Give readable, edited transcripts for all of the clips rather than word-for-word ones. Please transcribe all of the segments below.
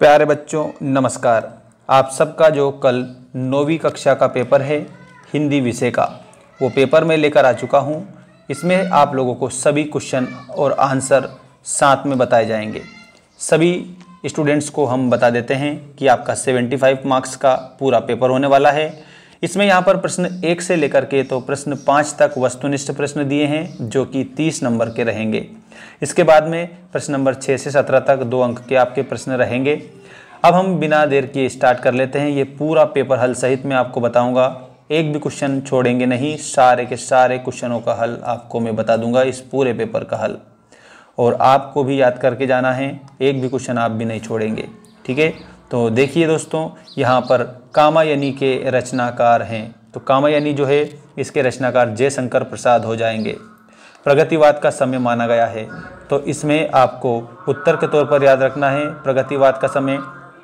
प्यारे बच्चों नमस्कार। आप सबका जो कल 9वीं कक्षा का पेपर है हिंदी विषय का, वो पेपर मैं लेकर आ चुका हूँ। इसमें आप लोगों को सभी क्वेश्चन और आंसर साथ में बताए जाएंगे। सभी स्टूडेंट्स को हम बता देते हैं कि आपका 75 मार्क्स का पूरा पेपर होने वाला है। इसमें यहाँ पर प्रश्न 1 से लेकर के तो प्रश्न 5 तक वस्तुनिष्ठ प्रश्न दिए हैं जो कि 30 नंबर के रहेंगे। इसके बाद में प्रश्न नंबर 6 से 17 तक 2 अंक के आपके प्रश्न रहेंगे। अब हम बिना देर किए स्टार्ट कर लेते हैं। ये पूरा पेपर हल सहित मैं आपको बताऊंगा, एक भी क्वेश्चन छोड़ेंगे नहीं। सारे के सारे क्वेश्चनों का हल आपको मैं बता दूंगा, इस पूरे पेपर का हल। और आपको भी याद करके जाना है, एक भी क्वेश्चन आप भी नहीं छोड़ेंगे, ठीक है। तो देखिए दोस्तों, यहाँ पर कामायनी के रचनाकार हैं, तो कामायनी जो है इसके रचनाकार जयशंकर प्रसाद हो जाएंगे। प्रगतिवाद का समय माना गया है, तो इसमें आपको उत्तर के तौर पर याद रखना है प्रगतिवाद का समय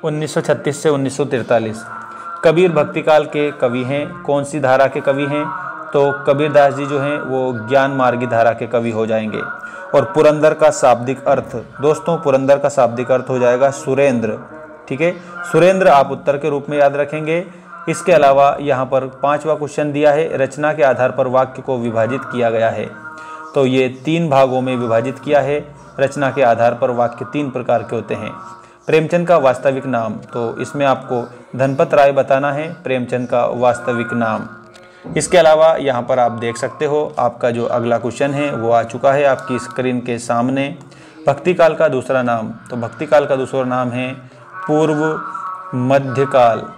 1936 से 1943। कबीर भक्तिकाल के कवि हैं। कौन सी धारा के कवि हैं? तो कबीरदास जी जो हैं वो ज्ञान मार्गी धारा के कवि हो जाएंगे। और पुरंदर का शाब्दिक अर्थ, दोस्तों पुरंदर का शाब्दिक अर्थ हो जाएगा सुरेंद्र, ठीक है। सुरेंद्र आप उत्तर के रूप में याद रखेंगे। इसके अलावा यहाँ पर 5वां क्वेश्चन दिया है, रचना के आधार पर वाक्य को विभाजित किया गया है। तो ये 3 भागों में विभाजित किया है। रचना के आधार पर वाक्य 3 प्रकार के होते हैं। प्रेमचंद का वास्तविक नाम, तो इसमें आपको धनपत राय बताना है प्रेमचंद का वास्तविक नाम। इसके अलावा यहाँ पर आप देख सकते हो, आपका जो अगला क्वेश्चन है वो आ चुका है आपकी स्क्रीन के सामने। भक्तिकाल का दूसरा नाम, तो भक्तिकाल का दूसरा नाम है पूर्व मध्यकाल,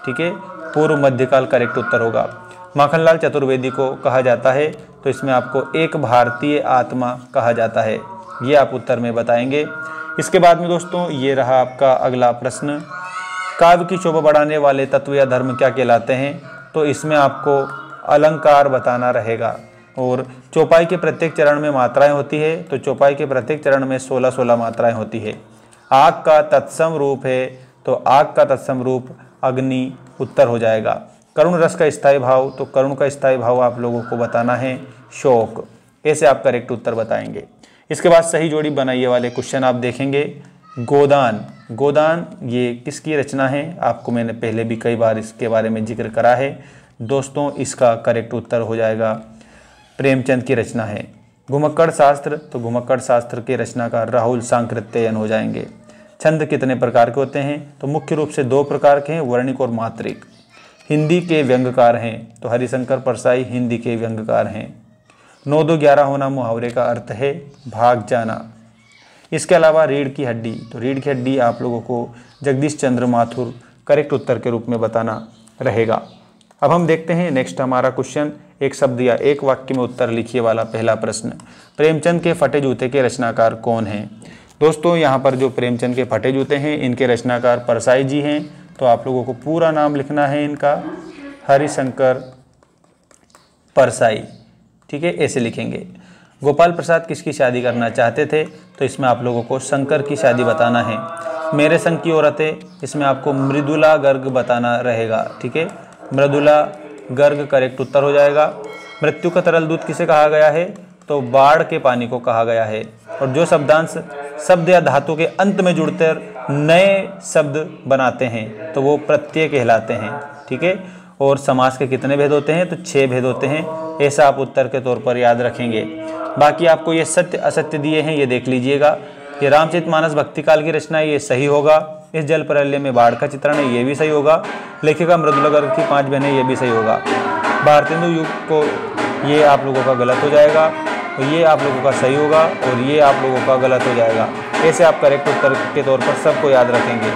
ठीक है। पूर्व मध्यकाल करेक्ट उत्तर होगा। माखनलाल चतुर्वेदी को कहा जाता है, तो इसमें आपको एक भारतीय आत्मा कहा जाता है, ये आप उत्तर में बताएंगे। इसके बाद में दोस्तों ये रहा आपका अगला प्रश्न, काव्य की शोभा बढ़ाने वाले तत्व या धर्म क्या कहलाते हैं? तो इसमें आपको अलंकार बताना रहेगा। और चौपाई के प्रत्येक चरण में मात्राएं होती है, तो चौपाई के प्रत्येक चरण में 16-16 मात्राएं होती है। आग का तत्सम रूप है, तो आग का तत्सम रूप अग्नि उत्तर हो जाएगा। करुण रस का स्थायी भाव, तो करुण का स्थायी भाव आप लोगों को बताना है शोक। ऐसे आप करेक्ट उत्तर बताएंगे। इसके बाद सही जोड़ी बनाइए वाले क्वेश्चन आप देखेंगे। गोदान, गोदान ये किसकी रचना है? आपको मैंने पहले भी कई बार इसके बारे में जिक्र करा है दोस्तों। इसका करेक्ट उत्तर हो जाएगा प्रेमचंद की रचना है। घुमक्कड़ शास्त्र, तो घुमक्कड़ शास्त्र के रचनाकार राहुल सांकृत्यायन हो जाएंगे। छंद कितने प्रकार के होते हैं? तो मुख्य रूप से 2 प्रकार के हैं, वर्णिक और मात्रिक। हिंदी के व्यंग्यकार हैं, तो हरिशंकर परसाई हिंदी के व्यंग्यकार हैं। 9-2-11 होना मुहावरे का अर्थ है भाग जाना। इसके अलावा रीढ़ की हड्डी, तो रीढ़ की हड्डी आप लोगों को जगदीश चंद्र माथुर करेक्ट उत्तर के रूप में बताना रहेगा। अब हम देखते हैं नेक्स्ट हमारा क्वेश्चन, एक शब्द या एक वाक्य में उत्तर लिखिए वाला पहला प्रश्न। प्रेमचंद के फटे जूते के रचनाकार कौन हैं? दोस्तों यहाँ पर जो प्रेमचंद के फटे जूते हैं इनके रचनाकार परसाई जी हैं, तो आप लोगों को पूरा नाम लिखना है इनका, हरिशंकर परसाई, ठीक है, ऐसे लिखेंगे। गोपाल प्रसाद किसकी शादी करना चाहते थे? तो इसमें आप लोगों को शंकर की शादी बताना है। मेरे संग की औरतें, इसमें आपको मृदुला गर्ग बताना रहेगा, ठीक है। मृदुला गर्ग करेक्ट उत्तर हो जाएगा। मृत्यु का तरल दूध किसे कहा गया है? तो बाढ़ के पानी को कहा गया है। और जो शब्दांश शब्द या धातु के अंत में जुड़कर नए शब्द बनाते हैं तो वो प्रत्यय कहलाते हैं, ठीक है। और समास के कितने भेद होते हैं? तो 6 भेद होते हैं। ऐसा आप उत्तर के तौर पर याद रखेंगे। बाकी आपको ये सत्य असत्य दिए हैं, ये देख लीजिएगा। ये रामचरितमानस भक्तिकाल की रचना है, ये सही होगा। इस जल प्रलय में बाढ़ का चित्रण है, ये भी सही होगा। लेखिका मृदुला गर्ग की 5 बहनें, ये भी सही होगा। भारतेंदु युग को, ये आप लोगों का गलत हो जाएगा, और ये आप लोगों का सही होगा, और ये आप लोगों का गलत हो जाएगा। ऐसे आप करेक्ट उत्तर के तौर पर सबको याद रखेंगे।